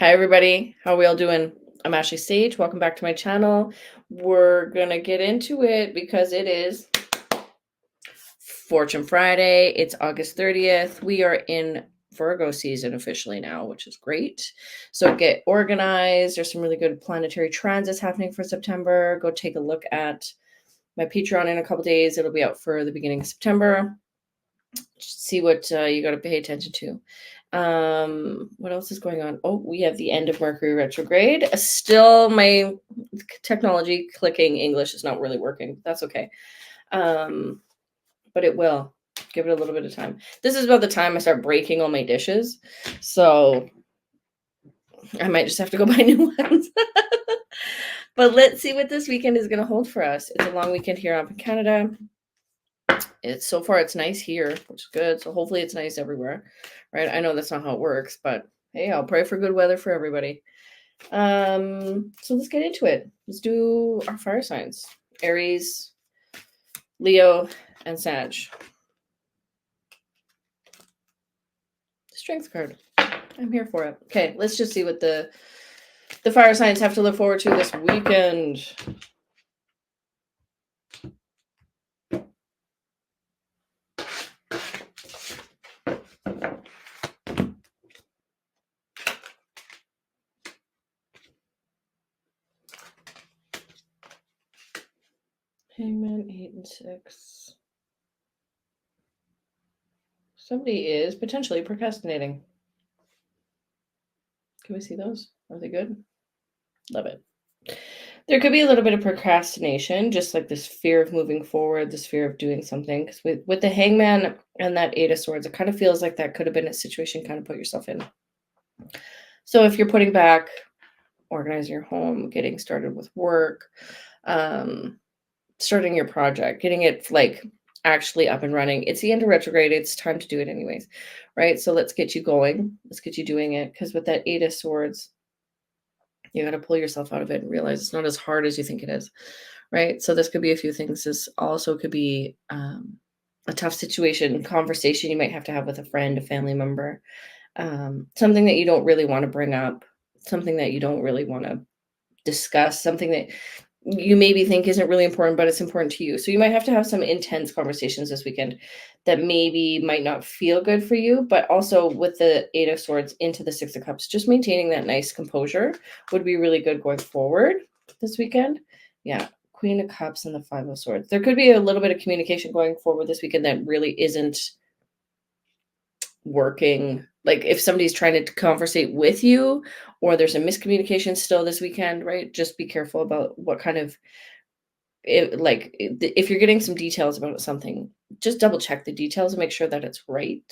Hi, everybody. How are we all doing? I'm Ashley Sage. Welcome back to my channel. We're going to get into it because it is Fortune Friday. It's August 30th. We are in Virgo season officially now, which is great. So get organized. There's some really good planetary transits happening for September. Go take a look at my Patreon in a couple days. It'll be out for the beginning of September. See what you got to pay attention to. What else is going on? Oh, we have the end of Mercury retrograde. Still, my technology clicking English is not really working. That's okay. But it will. Give it a little bit of time. This is about the time I start breaking all my dishes. So I might just have to go buy new ones. But let's see what this weekend is going to hold for us. It's a long weekend here up in Canada. It's so far it's nice here, which is good. So hopefully it's nice everywhere, right? I know that's not how it works, but hey, I'll pray for good weather for everybody. So let's get into it. Let's do our fire signs: Aries, Leo, and Sag. Strength card. I'm here for it. Okay, let's just see what the fire signs have to look forward to this weekend. Hangman, 8 and 6. Somebody is potentially procrastinating. Can we see those? Are they good? Love it. There could be a little bit of procrastination, just like this fear of moving forward, this fear of doing something. Because with the Hangman and that 8 of Swords, it kind of feels like that could have been a situation you kind of put yourself in. So if you're putting back, organizing your home, getting started with work, starting your project, getting it like actually up and running, it's the end of retrograde. It's time to do it anyways, right? So let's get you going. Let's get you doing it. Because with that 8 of Swords, you got to pull yourself out of it and realize it's not as hard as you think it is, right? So this could be a few things. This also could be a tough situation, conversation you might have to have with a friend, a family member, something that you don't really want to bring up, something that you don't really want to discuss, something that you maybe think isn't really important, but it's important to you. So you might have to have some intense conversations this weekend that maybe might not feel good for you, but also with the 8 of Swords into the 6 of Cups, just maintaining that nice composure would be really good going forward this weekend. Yeah. Queen of Cups and the 5 of Swords. There could be a little bit of communication going forward this weekend that really isn't working. Like if somebody's trying to conversate with you or there's a miscommunication still this weekend, right? Just be careful about what kind of if you're getting some details about something, just double check the details and make sure that it's right?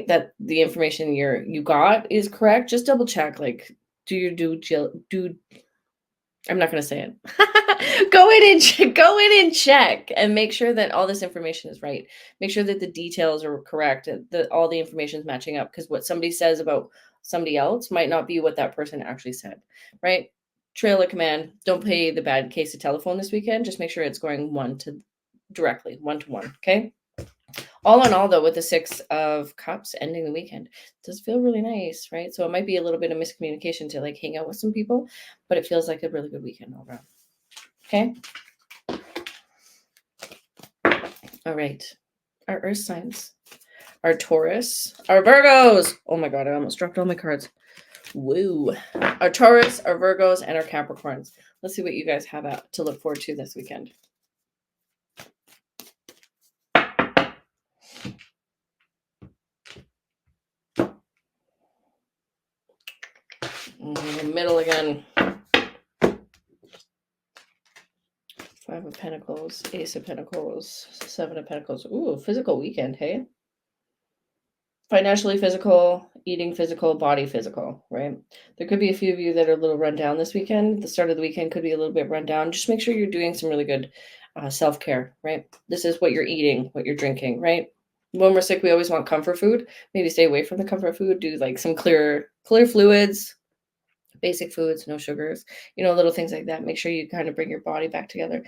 That the information you got is correct. Just double check. Like, do your do I'm not going to say it. Go in and check and make sure that all this information is right. Make sure that the details are correct, that all the information is matching up, because what somebody says about somebody else might not be what that person actually said, right? Trail of command. Don't play the bad case of telephone this weekend. Just make sure it's going one to one. Okay. All in all, though, with the 6 of Cups ending the weekend, it does feel really nice, right? So it might be a little bit of miscommunication to like hang out with some people, but it feels like a really good weekend all around. Okay. All right. Our earth signs, our Taurus, our Virgos. Oh my God, I almost dropped all my cards. Woo. Our Taurus, our Virgos, and our Capricorns. Let's see what you guys have to look forward to this weekend. In the middle again. 5 of Pentacles, Ace of Pentacles, 7 of Pentacles. Ooh, physical weekend, hey? Financially physical, eating physical, body physical, right? There could be a few of you that are a little run down this weekend. The start of the weekend could be a little bit run down. Just make sure you're doing some really good self-care, right? This is what you're eating, what you're drinking, right? When we're sick, we always want comfort food. Maybe stay away from the comfort food. Do like some clear fluids, basic foods, no sugars, little things like that. Make sure you kind of bring your body back together.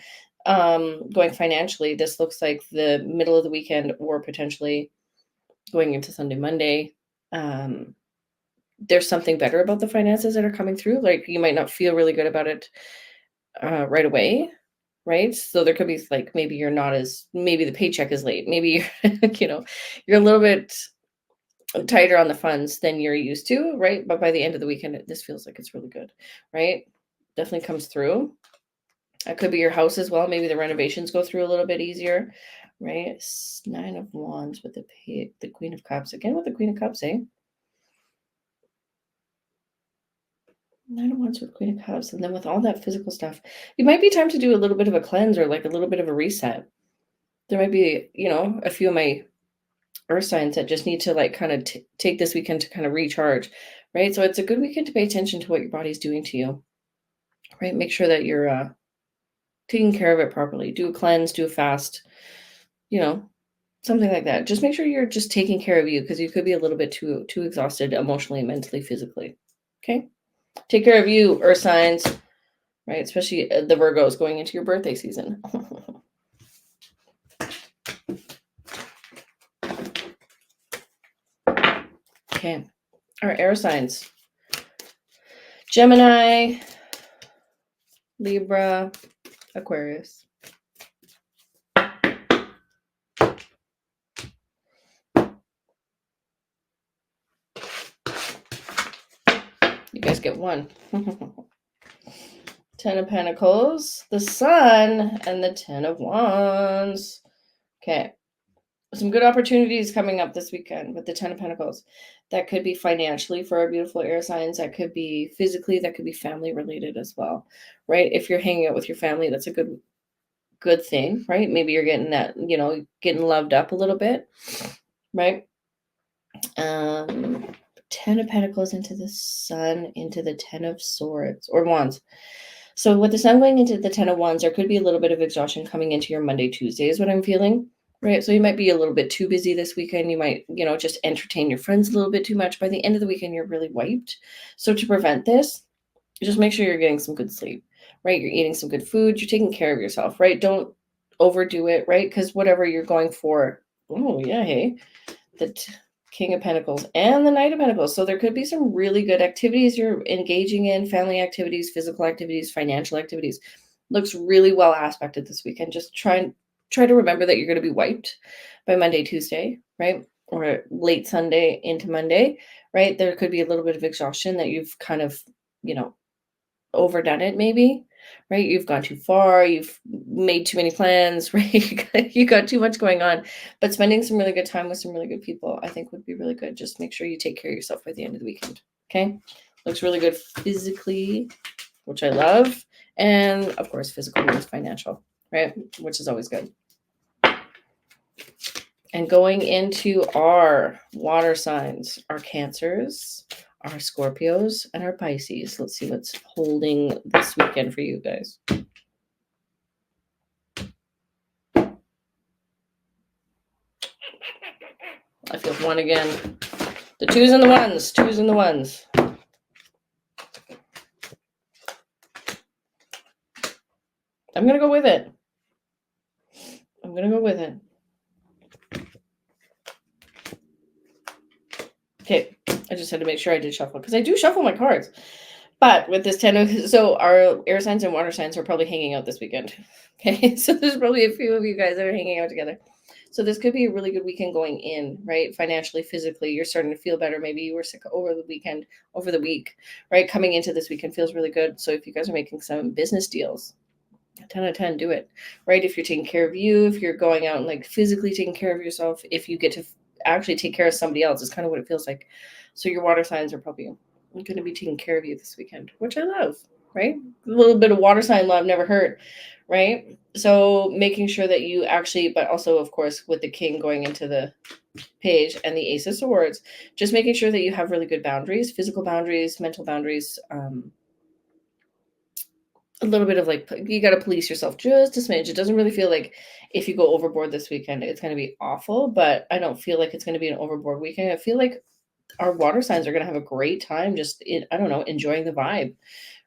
Going financially, this looks like the middle of the weekend or potentially going into Sunday, Monday. there's something better about the finances that are coming through. Like, you might not feel really good about it right away, right? So there could be like, maybe you're not as, maybe the paycheck is late. Maybe you're, you're a little bit tighter on the funds than you're used to, right? But by the end of the weekend, this feels like it's really good, right? Definitely comes through. That could be your house as well. Maybe the renovations go through a little bit easier, right? 9 of Wands with the Queen of Cups. Again with the Queen of Cups, eh? 9 of Wands with Queen of Cups. And then with all that physical stuff, it might be time to do a little bit of a cleanse or like a little bit of a reset. There might be, a few of my earth signs that just need to like kind of take this weekend to kind of recharge, right? So it's a good weekend to pay attention to what your body's doing to you, right? Make sure that you're taking care of it properly. Do a cleanse, do a fast, something like that. Just make sure you're just taking care of you, because you could be a little bit too exhausted emotionally, mentally, physically. Okay? Take care of you, earth signs, right? Especially the Virgos going into your birthday season. Okay. Our air signs. Gemini, Libra, Aquarius. You guys get one. 10 of Pentacles, the Sun, and the 10 of Wands. Okay. Some good opportunities coming up this weekend with the 10 of Pentacles. That could be financially for our beautiful air signs. That could be physically. That could be family related as well, right? If you're hanging out with your family, that's a good thing, right? Maybe you're getting that, getting loved up a little bit, right? 10 of Pentacles into the Sun, into the 10 of Swords or Wands. So with the Sun going into the 10 of Wands, there could be a little bit of exhaustion coming into your Monday, Tuesday is what I'm feeling, right? So you might be a little bit too busy this weekend. You might, just entertain your friends a little bit too much. By the end of the weekend, you're really wiped. So to prevent this, just make sure you're getting some good sleep, right? You're eating some good food. You're taking care of yourself, right? Don't overdo it, right? Because whatever you're going for, oh yeah, hey, the King of Pentacles and the Knight of Pentacles. So there could be some really good activities you're engaging in, family activities, physical activities, financial activities. Looks really well aspected this weekend. Just try to remember that you're going to be wiped by Monday, Tuesday, right? Or late Sunday into Monday, right? There could be a little bit of exhaustion that you've kind of, overdone it maybe, right? You've gone too far, you've made too many plans, right? You got too much going on. But spending some really good time with some really good people, I think would be really good. Just make sure you take care of yourself by the end of the weekend. Okay? Looks really good physically, which I love. And of course, physical means financial, right? Which is always good. And going into our water signs, our Cancers, our Scorpios, and our Pisces. Let's see what's holding this weekend for you guys. I feel one again. The twos and the ones. Twos and the ones. I'm going to go with it. I'm going to go with it. Okay. I just had to make sure I did shuffle, because I do shuffle my cards. But with this 10 of, so our air signs and water signs are probably hanging out this weekend. Okay. So there's probably a few of you guys that are hanging out together. So this could be a really good weekend going in, right? Financially, physically, you're starting to feel better. Maybe you were sick over the week, right? Coming into this weekend feels really good. So if you guys are making some business deals, 10 out of 10, do it, right? If you're taking care of you, if you're going out and like physically taking care of yourself, if you get to actually take care of somebody else, is kind of what it feels like. So your water signs are probably going to be taking care of you this weekend, which I love, right? A little bit of water sign love never hurt, right? So making sure that you actually, but also, of course, with the King going into the Page and the Ace of Swords, just making sure that you have really good boundaries, physical boundaries, mental boundaries, a little bit of like, you got to police yourself just a smidge. It doesn't really feel like if you go overboard this weekend, it's going to be awful, but I don't feel like it's going to be an overboard weekend. I feel like our water signs are going to have a great time, just, enjoying the vibe,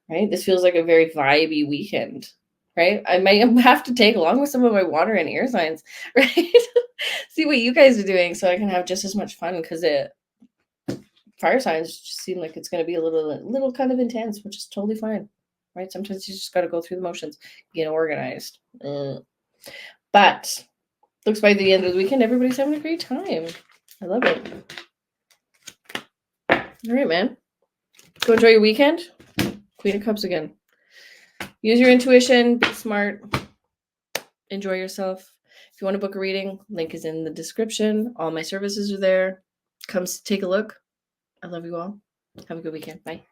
right? This feels like a very vibey weekend, right? I might have to take along with some of my water and air signs, right? See what you guys are doing so I can have just as much fun, because Fire signs just seem like it's going to be a little kind of intense, which is totally fine, right? Sometimes you just got to go through the motions, get organized. But looks by the end of the weekend, everybody's having a great time. I love it. All right, man. Go enjoy your weekend. Queen of Cups again. Use your intuition. Be smart. Enjoy yourself. If you want to book a reading, link is in the description. All my services are there. Come take a look. I love you all. Have a good weekend. Bye.